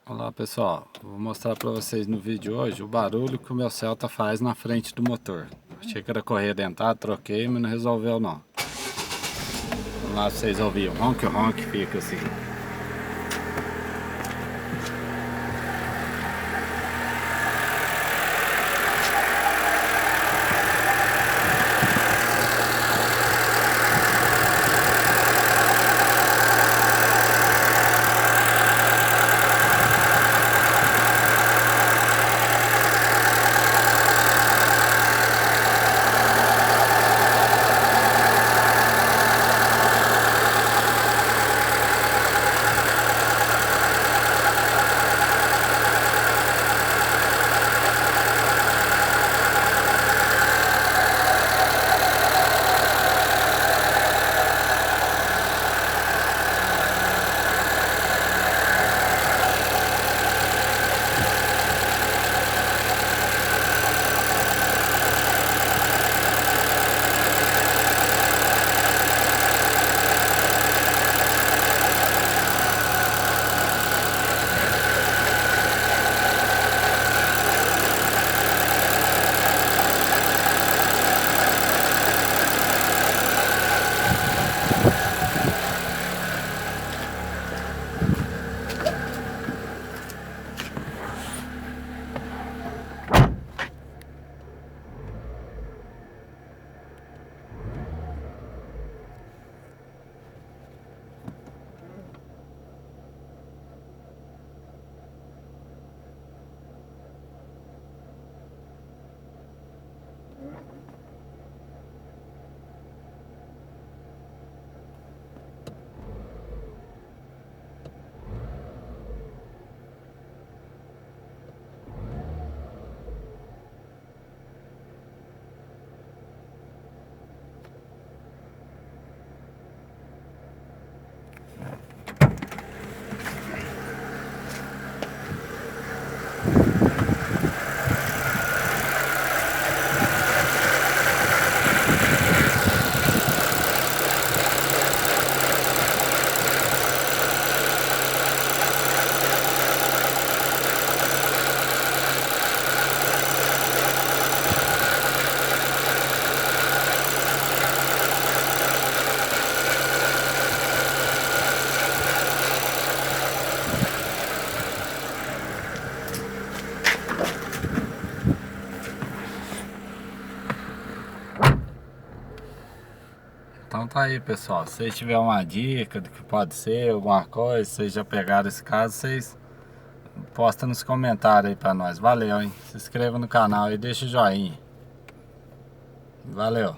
Olá pessoal, vou mostrar para vocês no vídeo hoje o barulho que o meu Celta faz na frente do motor. Achei que era correia dentada, troquei, mas não resolveu não. Vamos lá pra vocês ouvirem o ronque fica assim. Então tá aí pessoal, se vocês tiverem uma dica do que pode ser, alguma coisa, vocês já pegaram esse caso, vocês postam nos comentários aí pra nós. Valeu, hein? Se inscreva no canal e deixa o joinha. Valeu.